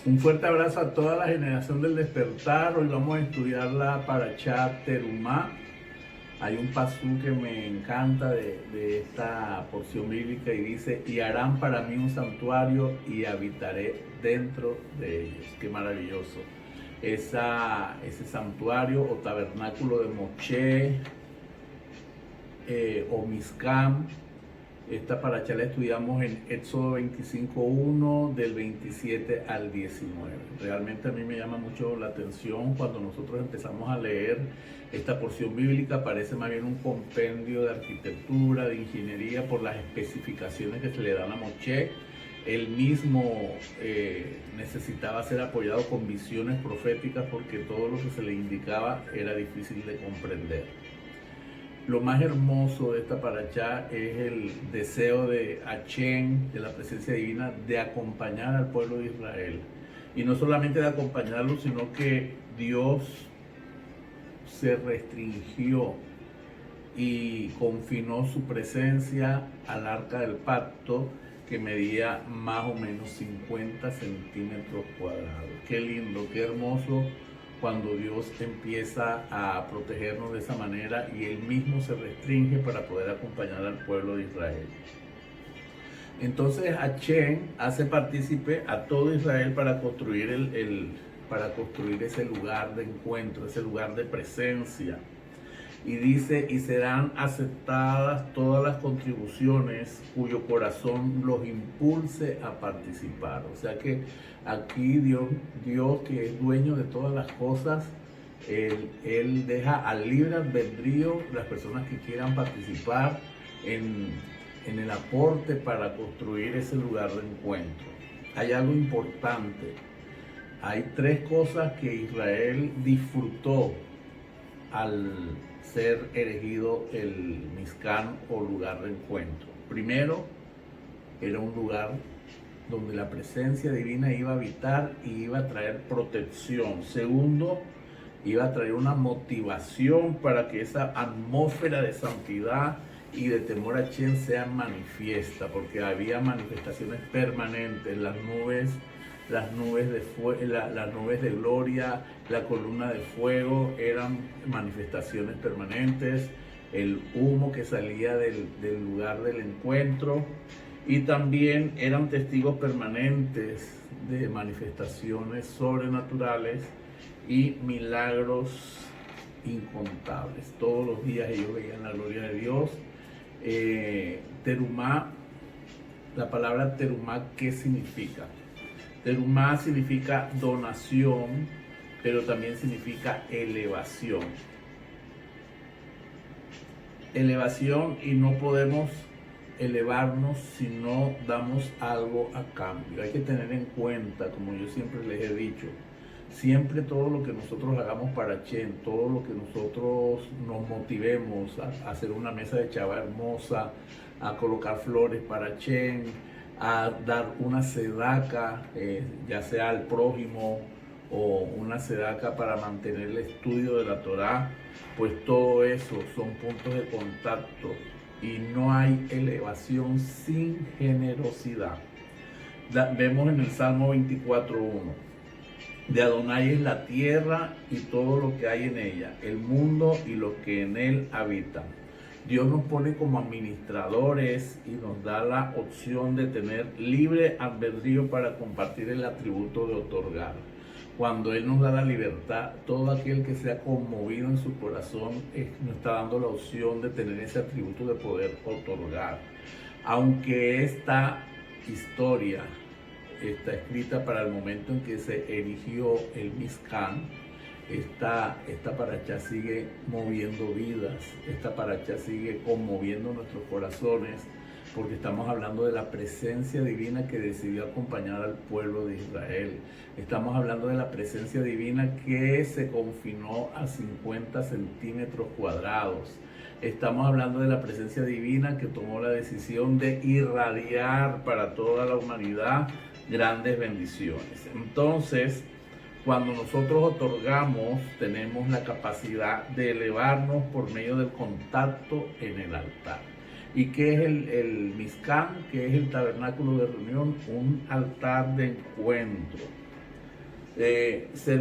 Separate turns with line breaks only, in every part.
Un fuerte abrazo a toda la generación del despertar. Hoy vamos a estudiar la Parashá Terumá. Hay un pasú que me encanta de esta porción bíblica y dice: y harán para mí un santuario y habitaré dentro de ellos. Qué maravilloso. Ese santuario o tabernáculo de Moché o Mizcam. Esta paracha la estudiamos en Éxodo 25:1 del 27 al 19. Realmente a mí me llama mucho la atención cuando nosotros empezamos a leer esta porción bíblica. Parece más bien un compendio de arquitectura, de ingeniería, por las especificaciones que se le dan a Moshe. Él mismo necesitaba ser apoyado con visiones proféticas porque todo lo que se le indicaba era difícil de comprender. Lo más hermoso de esta parashá es el deseo de Hashem, de la presencia divina, de acompañar al pueblo de Israel. Y no solamente de acompañarlo, sino que Dios se restringió y confinó su presencia al arca del pacto, que medía más o menos 50 centímetros cuadrados. Qué lindo, qué hermoso cuando Dios empieza a protegernos de esa manera y Él mismo se restringe para poder acompañar al pueblo de Israel. Entonces Hashem hace partícipe a todo Israel para construir, ese lugar de encuentro, ese lugar de presencia. Y dice: y serán aceptadas todas las contribuciones cuyo corazón los impulse a participar. O sea que aquí Dios, que es dueño de todas las cosas, Él deja al libre albedrío las personas que quieran participar en el aporte para construir ese lugar de encuentro. Hay algo importante. Hay tres cosas que Israel disfrutó al ser erigido el Mizcán o lugar de encuentro. Primero, era un lugar donde la presencia divina iba a habitar y iba a traer protección. Segundo, iba a traer una motivación para que esa atmósfera de santidad y de temor a Hashem sea manifiesta, porque había manifestaciones permanentes, las nubes de gloria, la columna de fuego, eran manifestaciones permanentes, el humo que salía del lugar del encuentro, y también eran testigos permanentes de manifestaciones sobrenaturales y milagros incontables. Todos los días ellos veían la gloria de Dios. Terumá, la palabra terumá, ¿qué significa? Terumá significa donación, pero también significa elevación. Elevación, y no podemos elevarnos si no damos algo a cambio. Hay que tener en cuenta, como yo siempre les he dicho, siempre todo lo que nosotros hagamos para Hashem, todo lo que nosotros nos motivemos a hacer una mesa de chava hermosa, a colocar flores para Hashem, a dar una sedaca, ya sea al prójimo o una sedaca para mantener el estudio de la Torá, pues todo eso son puntos de contacto y no hay elevación sin generosidad. Vemos en el Salmo 24:1: de Adonai es la tierra y todo lo que hay en ella, el mundo y los que en él habitan. Dios nos pone como administradores y nos da la opción de tener libre albedrío para compartir el atributo de otorgar. Cuando Él nos da la libertad, todo aquel que sea conmovido en su corazón nos está dando la opción de tener ese atributo de poder otorgar. Aunque esta historia está escrita para el momento en que se erigió el Mizcán, esta parashá sigue moviendo vidas, esta parashá sigue conmoviendo nuestros corazones, porque estamos hablando de la presencia divina que decidió acompañar al pueblo de Israel. Estamos hablando de la presencia divina que se confinó a 50 centímetros cuadrados. Estamos hablando de la presencia divina que tomó la decisión de irradiar para toda la humanidad grandes bendiciones. Entonces, cuando nosotros otorgamos, tenemos la capacidad de elevarnos por medio del contacto en el altar. ¿Y qué es el Mizcán? ¿Qué es el tabernáculo de reunión? Un altar de encuentro. Ser,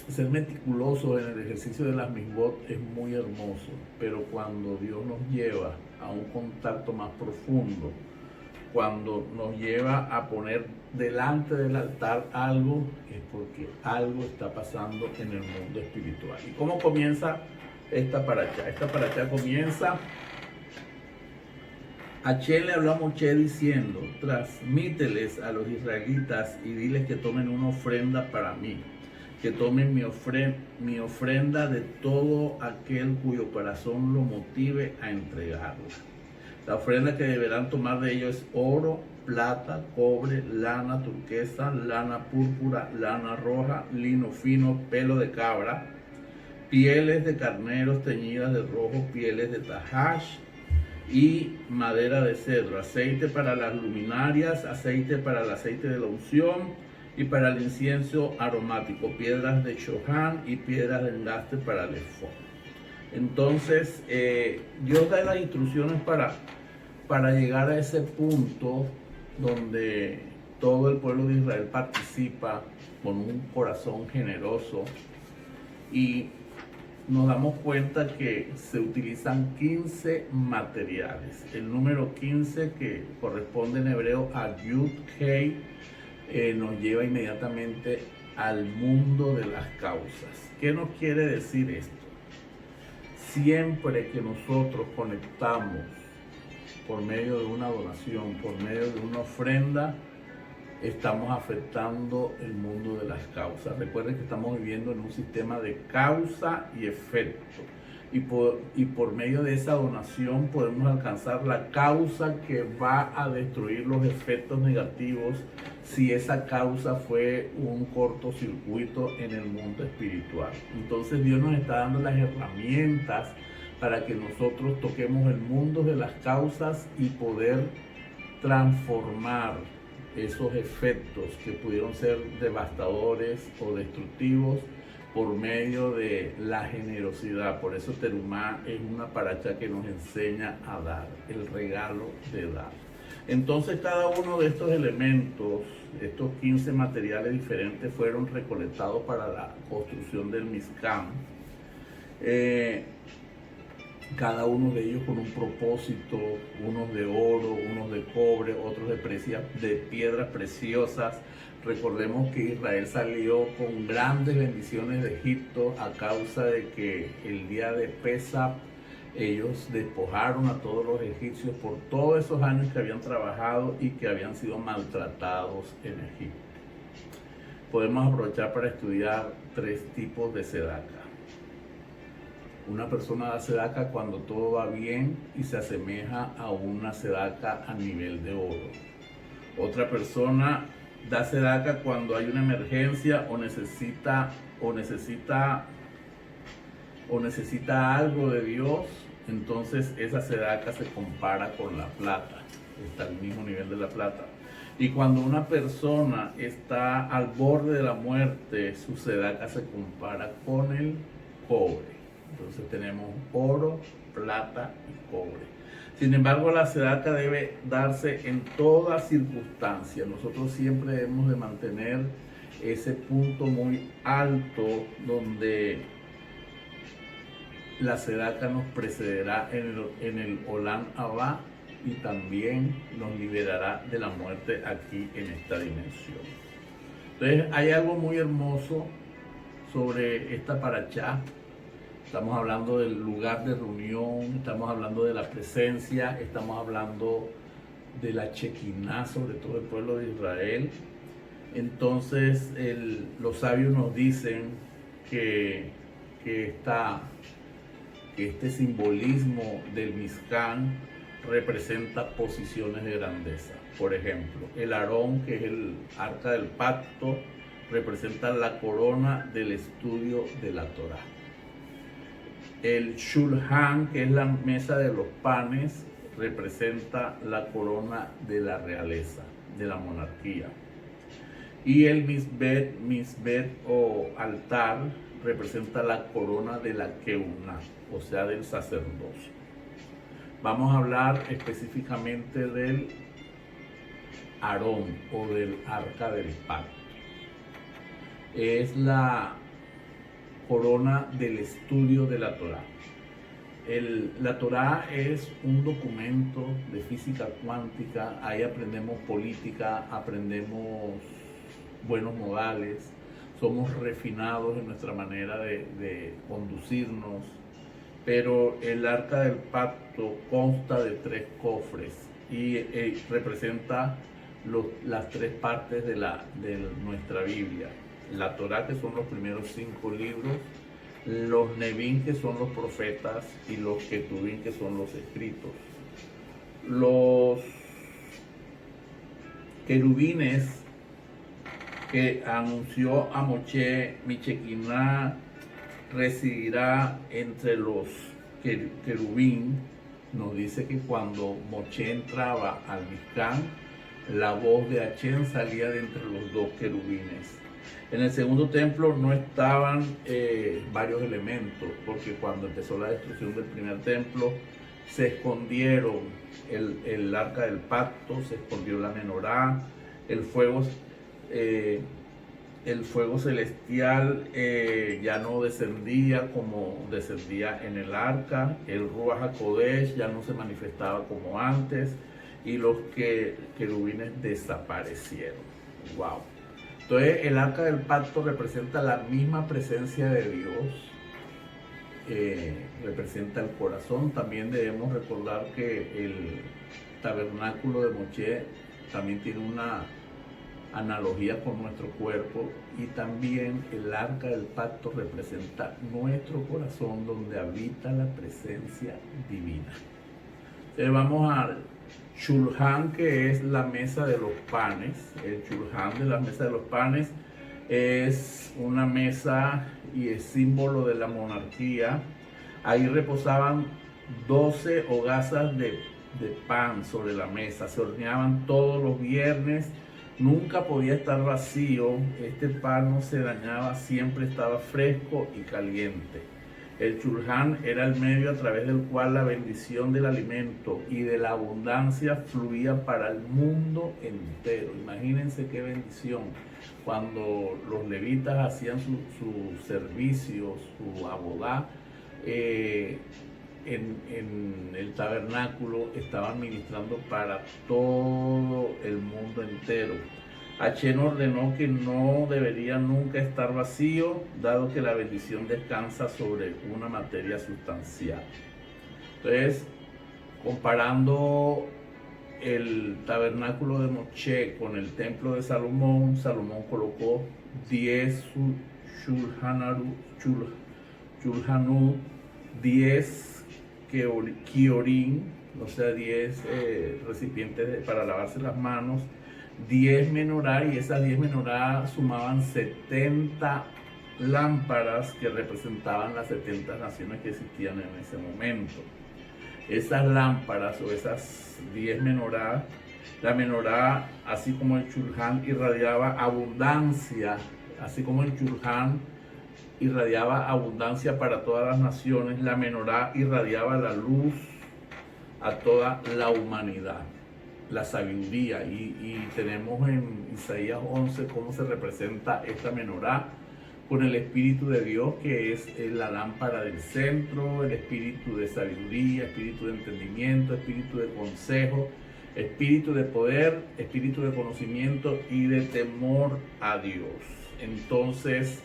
ser meticuloso en el ejercicio de las misbot es muy hermoso, pero cuando Dios nos lleva a un contacto más profundo, cuando nos lleva a poner delante del altar algo, es porque algo está pasando en el mundo espiritual. ¿Y cómo comienza esta paracha? Esta paracha comienza: Hashem le habló a Moshe diciendo: transmíteles a los israelitas y diles que tomen una ofrenda para mí, que tomen mi ofrenda de todo aquel cuyo corazón lo motive a entregarla. La ofrenda que deberán tomar de ellos es oro, plata, cobre, lana turquesa, lana púrpura, lana roja, lino fino, pelo de cabra, pieles de carneros teñidas de rojo, pieles de tajash y madera de cedro, aceite para las luminarias, aceite para el aceite de la unción y para el incienso aromático, piedras de shohan y piedras de engaste para el efod. Entonces, Dios da las instrucciones para llegar a ese punto donde todo el pueblo de Israel participa con un corazón generoso, y nos damos cuenta que se utilizan 15 materiales. El número 15, que corresponde en hebreo a Yud Hei, nos lleva inmediatamente al mundo de las causas. ¿Qué nos quiere decir esto? Siempre que nosotros conectamos por medio de una donación, por medio de una ofrenda, estamos afectando el mundo de las causas. Recuerden que estamos viviendo en un sistema de causa y efecto. Y por medio de esa donación podemos alcanzar la causa que va a destruir los efectos negativos si esa causa fue un cortocircuito en el mundo espiritual. Entonces Dios nos está dando las herramientas para que nosotros toquemos el mundo de las causas y poder transformar esos efectos que pudieron ser devastadores o destructivos por medio de la generosidad. Por eso Terumá es una paracha que nos enseña a dar, el regalo de dar. Entonces cada uno de estos elementos, estos 15 materiales diferentes, fueron recolectados para la construcción del Mizkan. Cada uno de ellos con un propósito, unos de oro, unos de cobre, otros de piedras preciosas. Recordemos que Israel salió con grandes bendiciones de Egipto a causa de que el día de Pesach ellos despojaron a todos los egipcios por todos esos años que habían trabajado y que habían sido maltratados en Egipto. Podemos aprovechar para estudiar 3 tipos de sedaca. Una persona da sedaca cuando todo va bien y se asemeja a una sedaca a nivel de oro. Otra persona da sedaca cuando hay una emergencia o necesita algo de Dios. Entonces esa sedaca se compara con la plata, está al mismo nivel de la plata. Y cuando una persona está al borde de la muerte, su sedaca se compara con el cobre. Entonces tenemos oro, plata y cobre. Sin embargo, la sedaca debe darse en toda circunstancia. Nosotros siempre debemos de mantener ese punto muy alto donde la sedaca nos precederá en el Olam Abba y también nos liberará de la muerte aquí en esta dimensión. Entonces hay algo muy hermoso sobre esta paracha. Estamos hablando del lugar de reunión, estamos hablando de la presencia, estamos hablando de la Shekinah sobre todo el pueblo de Israel. Entonces los sabios nos dicen que este simbolismo del Mizkan representa posiciones de grandeza. Por ejemplo, el Aarón, que es el arca del pacto, representa la corona del estudio de la Torá. El Shulhan, que es la mesa de los panes, representa la corona de la realeza, de la monarquía. Y el Misbet o altar representa la corona de la Keuná, o sea, del sacerdocio. Vamos a hablar específicamente del Aarón o del arca del pacto. es la corona del estudio de la Torá. La Torá es un documento de física cuántica. Ahí aprendemos política, aprendemos buenos modales, somos refinados en nuestra manera de conducirnos. Pero el arca del pacto consta de 3 cofres y representa las 3 partes de nuestra Biblia. La Torá, que son los primeros 5 libros, los Nevín, que son los profetas, y los Ketubín, que son los escritos. Los querubines que anunció a Moshe, mi Shekinah residirá entre los querubín, nos dice que cuando Moshe entraba al Mishkan, la voz de Hashem salía de entre los 2 querubines. En el segundo templo no estaban varios elementos, porque cuando empezó la destrucción del primer templo, se escondieron el arca del pacto, se escondió la menorá, el fuego celestial ya no descendía como descendía en el arca, el Ruach HaKodesh ya no se manifestaba como antes, y los querubines desaparecieron. Wow. Entonces el arca del pacto representa la misma presencia de Dios, representa el corazón. También debemos recordar que el tabernáculo de Moshe también tiene una analogía con nuestro cuerpo, y también el arca del pacto representa nuestro corazón, donde habita la presencia divina. Vamos al Shulhan, que es la mesa de los panes. El Shulhan de la mesa de los panes es una mesa y es símbolo de la monarquía. Ahí reposaban 12 hogazas de pan sobre la mesa, se horneaban todos los viernes. Nunca podía estar vacío, este pan no se dañaba, siempre estaba fresco y caliente. El Shulhan era el medio a través del cual la bendición del alimento y de la abundancia fluía para el mundo entero. Imagínense qué bendición. Cuando los levitas hacían su servicio, su abodá, en el tabernáculo, estaban ministrando para todo el mundo entero. Hashem ordenó que no debería nunca estar vacío, dado que la bendición descansa sobre una materia sustancial. Entonces, comparando el tabernáculo de Moshe con el templo de Salomón, Salomón colocó 10 Shulhanut, 10 Kiorim, o sea, 10 recipientes para lavarse las manos, 10 menorá, y esas 10 menorá sumaban 70 lámparas que representaban las 70 naciones que existían en ese momento. Esas lámparas o esas 10 menorá, la menorá, así como el Shulhan, irradiaba abundancia, así como el Shulhan irradiaba abundancia para todas las naciones, la menorá irradiaba la luz a toda la humanidad, la sabiduría. Y tenemos en Isaías 11 cómo se representa esta menorá con el Espíritu de Dios, que es la lámpara del centro, el espíritu de sabiduría, espíritu de entendimiento, espíritu de consejo, espíritu de poder, espíritu de conocimiento y de temor a Dios. Entonces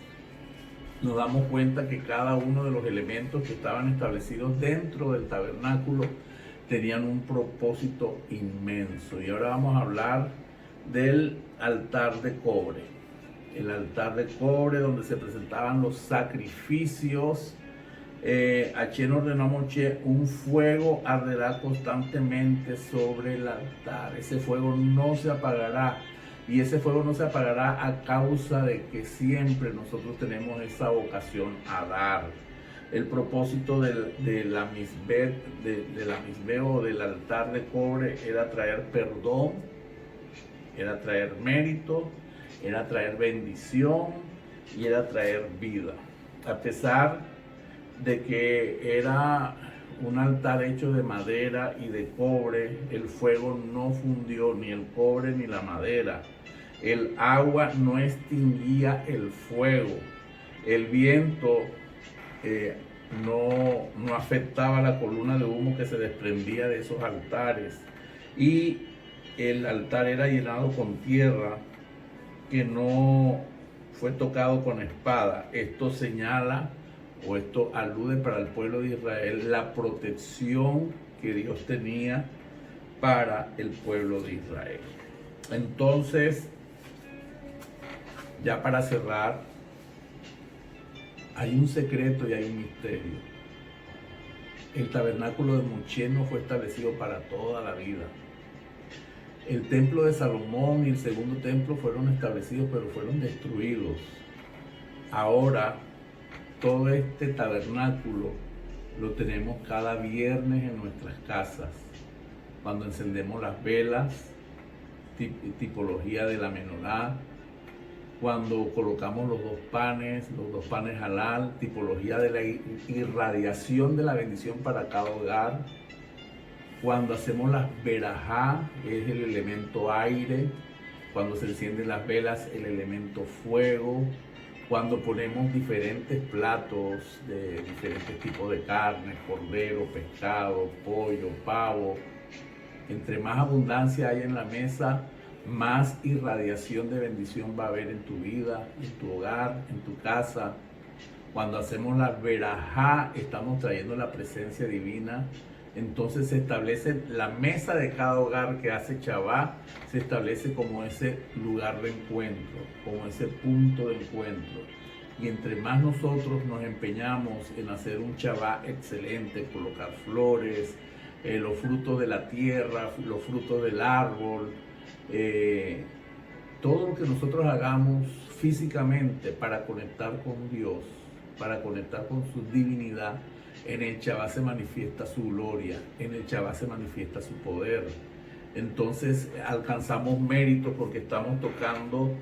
nos damos cuenta que cada uno de los elementos que estaban establecidos dentro del tabernáculo tenían un propósito inmenso. Y ahora vamos a hablar del altar de cobre. El altar de cobre, donde se presentaban los sacrificios. Hashem ordenó a Moshe: un fuego arderá constantemente sobre el altar. Ese fuego no se apagará. Y ese fuego no se apagará a causa de que siempre nosotros tenemos esa vocación a dar. El propósito de la misbeh o del altar de cobre era traer perdón, era traer mérito, era traer bendición y era traer vida. A pesar de que era un altar hecho de madera y de cobre, el fuego no fundió ni el cobre ni la madera. el agua no extinguía el fuego, el viento no afectaba la columna de humo que se desprendía de esos altares, y el altar era llenado con tierra que no fue tocado con espada. Esto señala, o esto alude para el pueblo de Israel, la protección que Dios tenía para el pueblo de Israel. Entonces, ya para cerrar, hay un secreto y hay un misterio. El tabernáculo de Moshe no fue establecido para toda la vida. El templo de Salomón y el segundo templo fueron establecidos, pero fueron destruidos. Ahora, todo este tabernáculo lo tenemos cada viernes en nuestras casas, cuando encendemos las velas, tipología de la menorá, cuando colocamos los dos panes halal, tipología de la irradiación de la bendición para cada hogar, cuando hacemos las verajá, es el elemento aire, cuando se encienden las velas, el elemento fuego, cuando ponemos diferentes platos de diferentes tipos de carne, cordero, pescado, pollo, pavo. Entre más abundancia hay en la mesa, más irradiación de bendición va a haber en tu vida, en tu hogar, en tu casa. Cuando hacemos la verajá, estamos trayendo la presencia divina. Entonces se establece la mesa de cada hogar que hace Shabbat, se establece como ese lugar de encuentro, como ese punto de encuentro. Y entre más nosotros nos empeñamos en hacer un Shabbat excelente, colocar flores, los frutos de la tierra, los frutos del árbol, todo lo que nosotros hagamos físicamente para conectar con Dios, para conectar con su divinidad, en el Shabbat se manifiesta su gloria, en el Shabbat se manifiesta su poder. Entonces alcanzamos méritos porque estamos tocando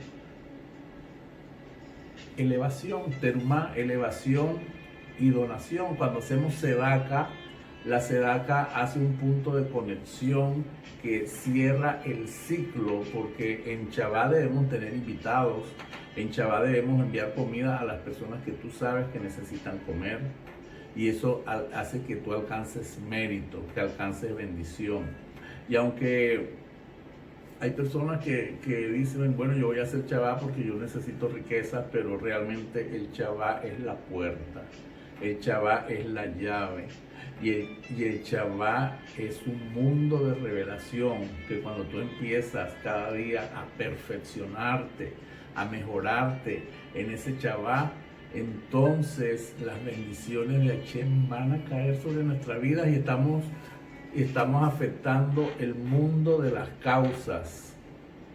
elevación, terumá, elevación y donación. Cuando hacemos sedaka, la sedaka hace un punto de conexión que cierra el ciclo, porque en Shabbat debemos tener invitados, en Shabbat debemos enviar comida a las personas que tú sabes que necesitan comer, y eso hace que tú alcances mérito, que alcances bendición. Y aunque hay personas que dicen, bueno, yo voy a hacer Shabbat porque yo necesito riqueza, pero realmente el Shabbat es la puerta, el Shabbat es la llave, y el Shabbat es un mundo de revelación, que cuando tú empiezas cada día a perfeccionarte, a mejorarte en ese Shabbat, entonces las bendiciones de Hashem van a caer sobre nuestra vida, y estamos afectando el mundo de las causas.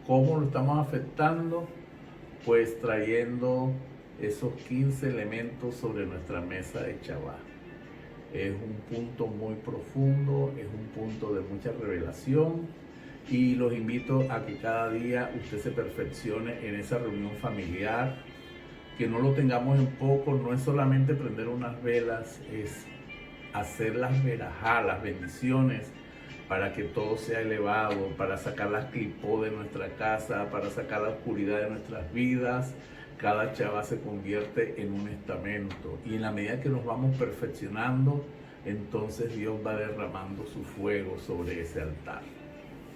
¿Cómo lo estamos afectando? Pues trayendo esos 15 elementos sobre nuestra mesa de Shabbat. Es un punto muy profundo, es un punto de mucha revelación, y los invito a que cada día usted se perfeccione en esa reunión familiar, que no lo tengamos en poco. No es solamente prender unas velas, es hacer las verajá, las bendiciones, para que todo sea elevado, para sacar las clipó de nuestra casa, para sacar la oscuridad de nuestras vidas. Cada Shabbat se convierte en un estamento, y en la medida que nos vamos perfeccionando, entonces Dios va derramando su fuego sobre ese altar.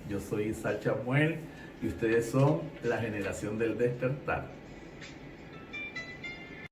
Yo soy Isaac Chamuel y ustedes son la generación del despertar.